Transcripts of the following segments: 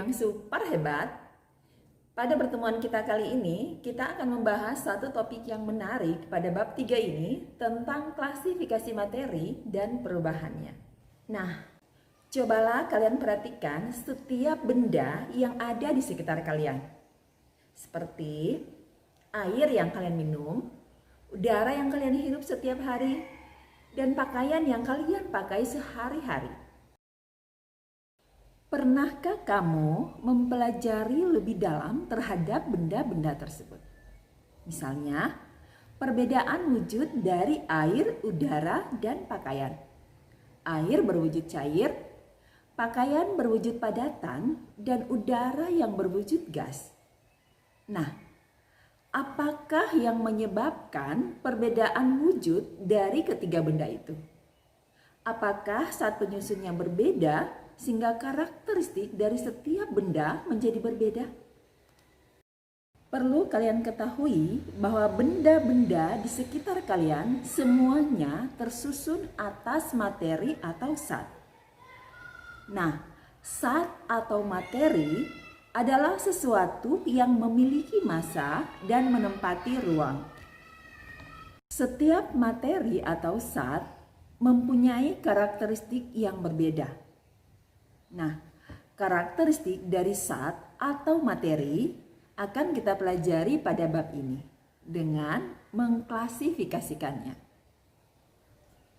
yang super hebat. Pada pertemuan kita kali ini, kita akan membahas satu topik yang menarik pada bab 3 ini tentang klasifikasi materi dan perubahannya. Nah, cobalah kalian perhatikan setiap benda yang ada di sekitar kalian. Seperti air yang kalian minum, udara yang kalian hirup setiap hari, dan pakaian yang kalian pakai sehari-hari. Pernahkah kamu mempelajari lebih dalam terhadap benda-benda tersebut? Misalnya, perbedaan wujud dari air, udara, dan pakaian. Air berwujud cair, pakaian berwujud padatan, dan udara yang berwujud gas. Nah, apakah yang menyebabkan perbedaan wujud dari ketiga benda itu? Apakah saat penyusunnya berbeda sehingga karakteristik dari setiap benda menjadi berbeda? Perlu kalian ketahui bahwa benda-benda di sekitar kalian semuanya tersusun atas materi atau zat. Nah, zat atau materi adalah sesuatu yang memiliki massa dan menempati ruang. Setiap materi atau zat mempunyai karakteristik yang berbeda. Nah, karakteristik dari zat atau materi akan kita pelajari pada bab ini dengan mengklasifikasikannya.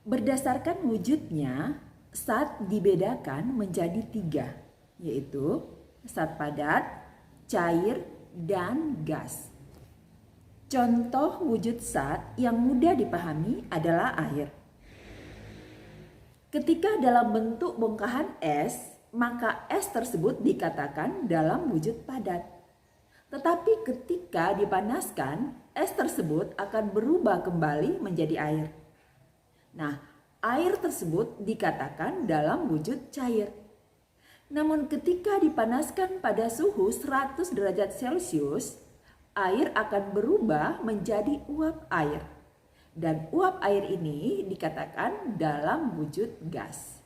Berdasarkan wujudnya, zat dibedakan menjadi 3, yaitu zat padat, cair, dan gas. Contoh wujud zat yang mudah dipahami adalah air. Ketika dalam bentuk bongkahan es, maka es tersebut dikatakan dalam wujud padat. Tetapi ketika dipanaskan, es tersebut akan berubah kembali menjadi air. Nah, air tersebut dikatakan dalam wujud cair. Namun ketika dipanaskan pada suhu 100 derajat Celcius, air akan berubah menjadi uap air. Dan uap air ini dikatakan dalam wujud gas.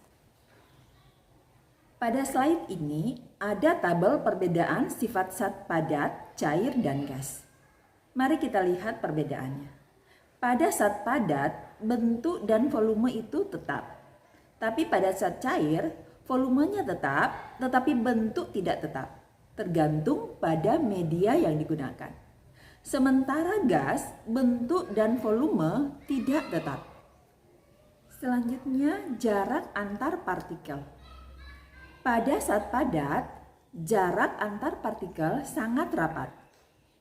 Pada slide ini ada tabel perbedaan sifat zat padat, cair, dan gas. Mari kita lihat perbedaannya. Pada zat padat, bentuk dan volume itu tetap. Tapi pada zat cair, volumenya tetap, tetapi bentuk tidak tetap. Tergantung pada media yang digunakan. Sementara gas, bentuk dan volume tidak tetap. Selanjutnya, jarak antar partikel. Pada zat padat, jarak antar partikel sangat rapat,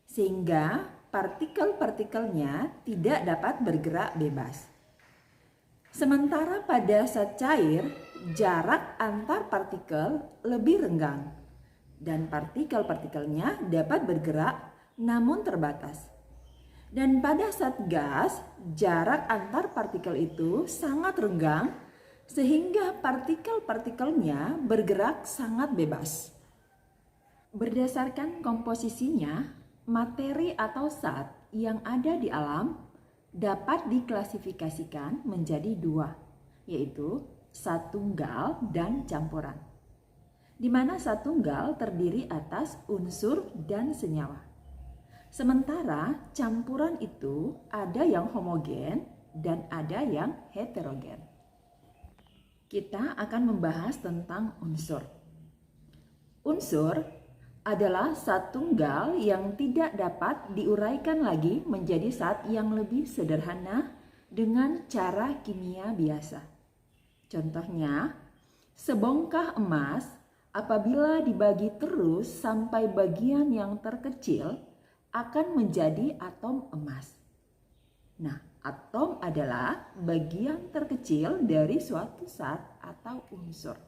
sehingga partikel-partikelnya tidak dapat bergerak bebas. Sementara pada zat cair, jarak antar partikel lebih renggang, dan partikel-partikelnya dapat bergerak namun terbatas. Dan pada zat gas, jarak antar partikel itu sangat renggang sehingga partikel-partikelnya bergerak sangat bebas. Berdasarkan komposisinya, materi atau zat yang ada di alam dapat diklasifikasikan menjadi 2, yaitu zat tunggal dan campuran. Di mana zat tunggal terdiri atas unsur dan senyawa. Sementara campuran itu ada yang homogen dan ada yang heterogen. Kita akan membahas tentang unsur. Unsur adalah zat tunggal yang tidak dapat diuraikan lagi menjadi zat yang lebih sederhana dengan cara kimia biasa. Contohnya, sebongkah emas apabila dibagi terus sampai bagian yang terkecil akan menjadi atom emas. Nah, atom adalah bagian terkecil dari suatu zat atau unsur.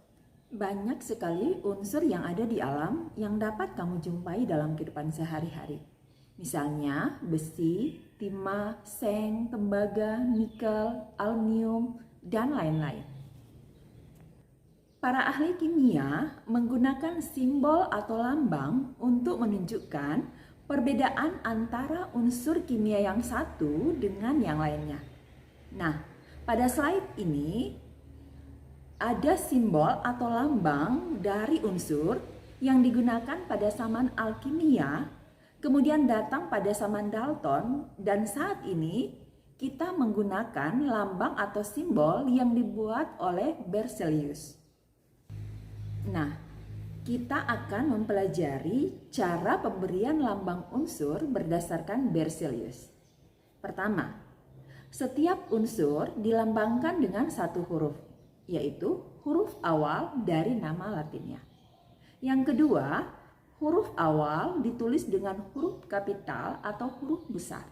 Banyak sekali unsur yang ada di alam yang dapat kamu jumpai dalam kehidupan sehari-hari. Misalnya besi, timah, seng, tembaga, nikel, aluminium, dan lain-lain. Para ahli kimia menggunakan simbol atau lambang untuk menunjukkan perbedaan antara unsur kimia yang satu dengan yang lainnya. Nah, pada slide ini ada simbol atau lambang dari unsur yang digunakan pada zaman alkimia, kemudian datang pada zaman Dalton, dan saat ini kita menggunakan lambang atau simbol yang dibuat oleh Berzelius. Nah, kita akan mempelajari cara pemberian lambang unsur berdasarkan Berzelius. Pertama, setiap unsur dilambangkan dengan satu huruf, yaitu huruf awal dari nama latinnya. Yang kedua, huruf awal ditulis dengan huruf kapital atau huruf besar.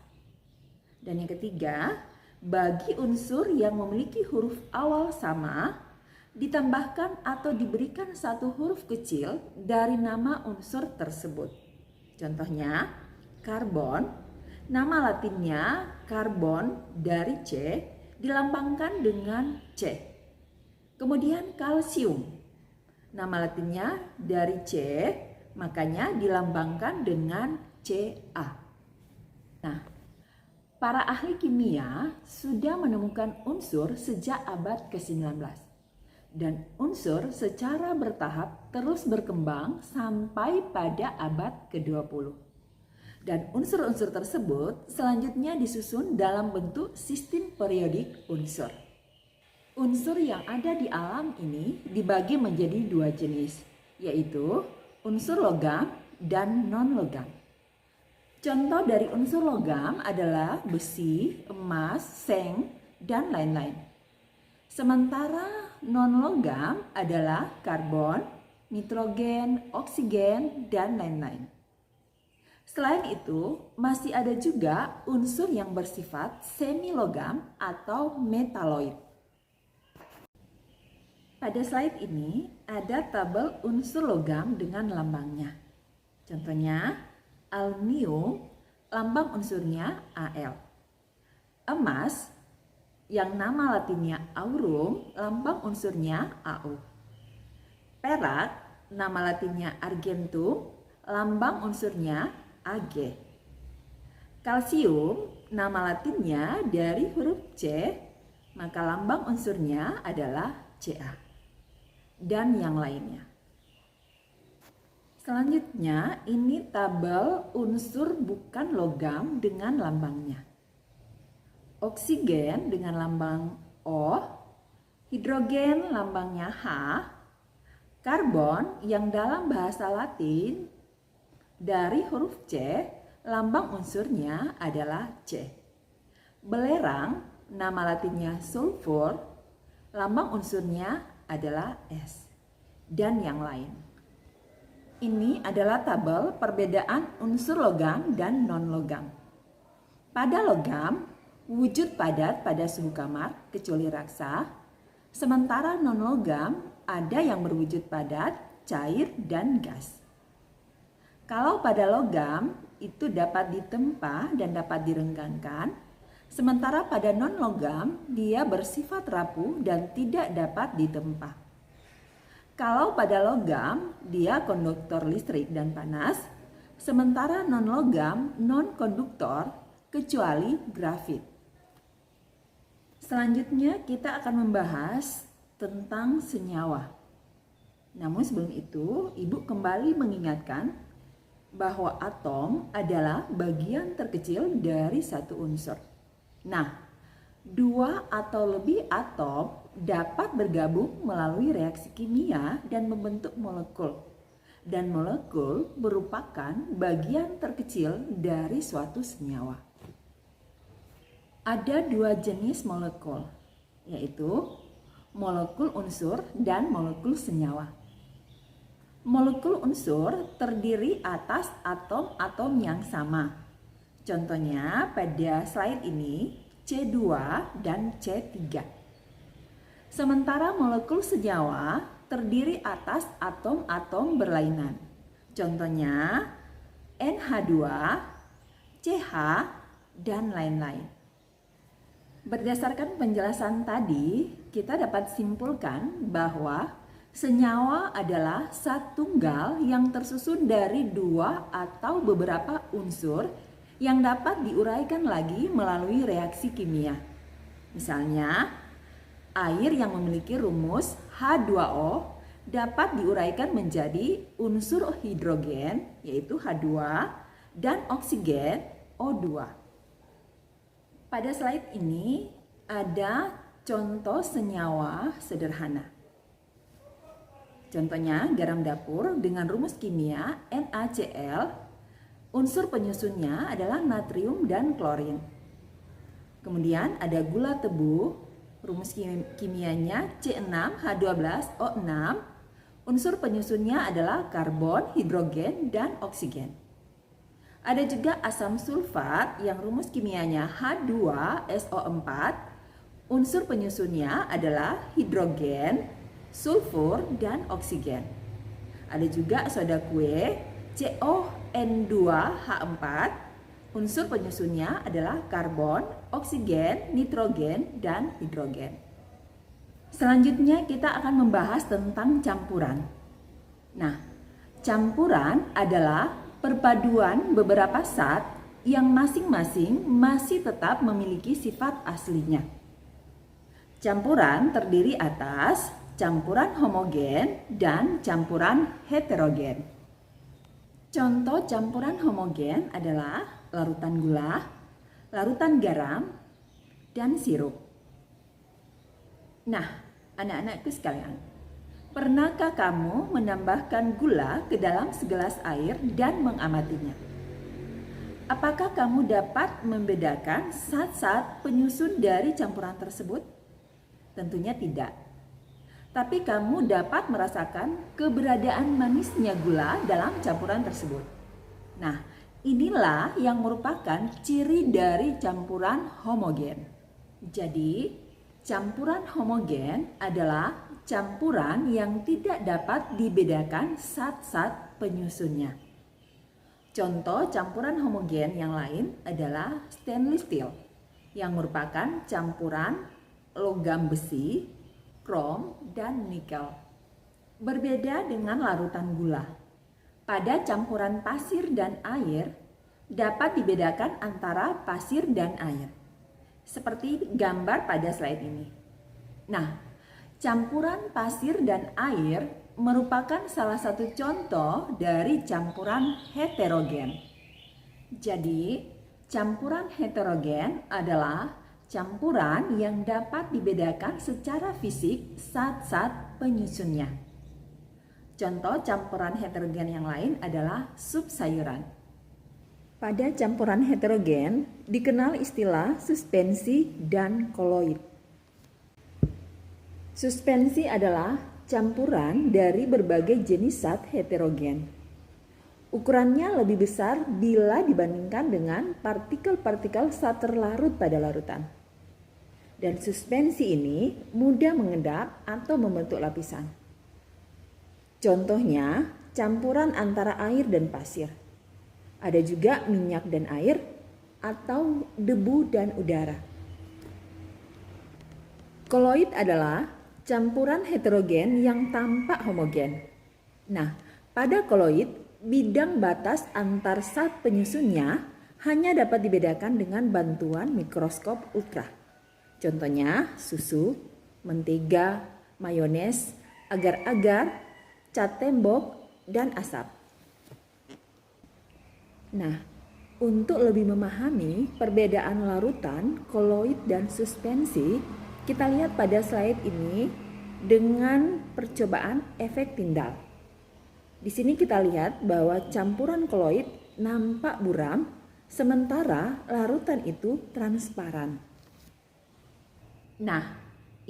Dan yang ketiga, bagi unsur yang memiliki huruf awal sama, ditambahkan atau diberikan satu huruf kecil dari nama unsur tersebut. Contohnya, karbon, nama latinnya karbon dari C, dilambangkan dengan C. Kemudian kalsium, nama latinnya dari C, makanya dilambangkan dengan Ca. Nah, para ahli kimia sudah menemukan unsur sejak abad ke-19. Dan unsur secara bertahap terus berkembang sampai pada abad ke-20. Dan unsur-unsur tersebut selanjutnya disusun dalam bentuk sistem periodik unsur. Unsur yang ada di alam ini dibagi menjadi dua jenis, yaitu unsur logam dan non-logam. Contoh dari unsur logam adalah besi, emas, seng, dan lain-lain. Sementara non-logam adalah karbon, nitrogen, oksigen, dan lain-lain. Selain itu, masih ada juga unsur yang bersifat semi-logam atau metaloid. Pada slide ini ada tabel unsur logam dengan lambangnya. Contohnya, aluminium, lambang unsurnya Al. Emas, yang nama latinnya aurum, lambang unsurnya Au. Perak, nama latinnya argentum, lambang unsurnya Ag. Kalsium, nama latinnya dari huruf C, maka lambang unsurnya adalah Ca. Dan yang lainnya. Selanjutnya, ini tabel unsur bukan logam dengan lambangnya. Oksigen dengan lambang O, hidrogen lambangnya H, karbon yang dalam bahasa Latin dari huruf C, lambang unsurnya adalah C. Belerang, nama latinnya sulfur, lambang unsurnya adalah S. Dan yang lain. Ini adalah tabel perbedaan unsur logam dan non-logam. Pada logam, wujud padat pada suhu kamar kecuali raksa, sementara non-logam ada yang berwujud padat, cair, dan gas. Kalau pada logam itu dapat ditempa dan dapat direnggangkan, sementara pada non-logam dia bersifat rapuh dan tidak dapat ditempa. Kalau pada logam dia konduktor listrik dan panas, sementara non-logam non-konduktor kecuali grafit. Selanjutnya kita akan membahas tentang senyawa. Namun sebelum itu, Ibu kembali mengingatkan bahwa atom adalah bagian terkecil dari satu unsur. Nah, dua atau lebih atom dapat bergabung melalui reaksi kimia dan membentuk molekul. Dan molekul merupakan bagian terkecil dari suatu senyawa. Ada dua jenis molekul, yaitu molekul unsur dan molekul senyawa. Molekul unsur terdiri atas atom-atom yang sama. Contohnya pada slide ini C2 dan C3. Sementara molekul senyawa terdiri atas atom-atom berlainan. Contohnya NH2, CH, dan lain-lain. Berdasarkan penjelasan tadi, kita dapat simpulkan bahwa senyawa adalah zat tunggal yang tersusun dari dua atau beberapa unsur yang dapat diuraikan lagi melalui reaksi kimia. Misalnya, air yang memiliki rumus H2O dapat diuraikan menjadi unsur hidrogen yaitu H2 dan oksigen O2. Pada slide ini ada contoh senyawa sederhana. Contohnya garam dapur dengan rumus kimia NaCl, unsur penyusunnya adalah natrium dan klorin. Kemudian ada gula tebu, rumus kimianya C6H12O6, unsur penyusunnya adalah karbon, hidrogen, dan oksigen. Ada juga asam sulfat yang rumus kimianya H2SO4, unsur penyusunnya adalah hidrogen, sulfur, dan oksigen. Ada juga soda kue CON2H4, unsur penyusunnya adalah karbon, oksigen, nitrogen, dan hidrogen. Selanjutnya kita akan membahas tentang campuran. Nah, campuran adalah perpaduan beberapa zat yang masing-masing masih tetap memiliki sifat aslinya. Campuran terdiri atas campuran homogen dan campuran heterogen. Contoh campuran homogen adalah larutan gula, larutan garam, dan sirup. Nah, anak-anakku sekalian, pernahkah kamu menambahkan gula ke dalam segelas air dan mengamatinya? Apakah kamu dapat membedakan zat-zat penyusun dari campuran tersebut? Tentunya tidak. Tapi kamu dapat merasakan keberadaan manisnya gula dalam campuran tersebut. Nah, inilah yang merupakan ciri dari campuran homogen. Jadi, campuran homogen adalah campuran yang tidak dapat dibedakan zat-zat penyusunnya. Contoh campuran homogen yang lain adalah stainless steel, yang merupakan campuran logam besi, krom, dan nikel. Berbeda dengan larutan gula. Pada campuran pasir dan air, dapat dibedakan antara pasir dan air. Seperti gambar pada slide ini. Nah, campuran pasir dan air merupakan salah satu contoh dari campuran heterogen. Jadi, campuran heterogen adalah campuran yang dapat dibedakan secara fisik zat-zat penyusunnya. Contoh campuran heterogen yang lain adalah sup sayuran. Pada campuran heterogen dikenal istilah suspensi dan koloid. Suspensi adalah campuran dari berbagai jenis zat heterogen. Ukurannya lebih besar bila dibandingkan dengan partikel-partikel zat terlarut pada larutan. Dan suspensi ini mudah mengendap atau membentuk lapisan. Contohnya, campuran antara air dan pasir. Ada juga minyak dan air atau debu dan udara. Koloid adalah campuran heterogen yang tampak homogen. Nah, pada koloid, bidang batas antar zat penyusunnya hanya dapat dibedakan dengan bantuan mikroskop ultra. Contohnya susu, mentega, mayones, agar-agar, cat tembok, dan asap. Nah, untuk lebih memahami perbedaan larutan, koloid, dan suspensi, kita lihat pada slide ini dengan percobaan efek Tyndall. Di sini kita lihat bahwa campuran koloid nampak buram, sementara larutan itu transparan. Nah,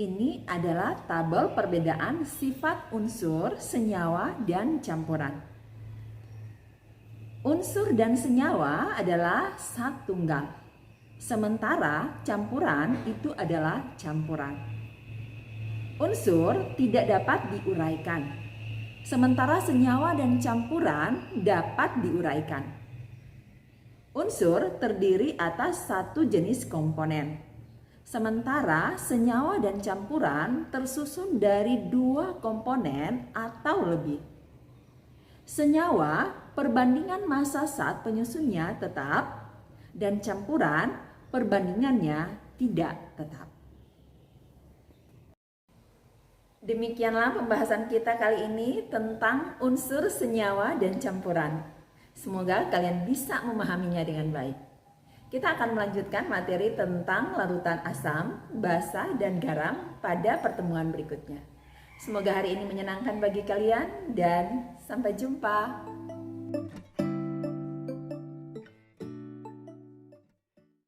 ini adalah tabel perbedaan sifat unsur, senyawa, dan campuran. Unsur dan senyawa adalah zat tunggal, sementara campuran itu adalah campuran. Unsur tidak dapat diuraikan, sementara senyawa dan campuran dapat diuraikan. Unsur terdiri atas satu jenis komponen, sementara senyawa dan campuran tersusun dari dua komponen atau lebih. Senyawa perbandingan massa zat penyusunnya tetap, dan campuran perbandingannya tidak tetap. Demikianlah pembahasan kita kali ini tentang unsur senyawa dan campuran. Semoga kalian bisa memahaminya dengan baik. Kita akan melanjutkan materi tentang larutan asam, basa, dan garam pada pertemuan berikutnya. Semoga hari ini menyenangkan bagi kalian dan sampai jumpa.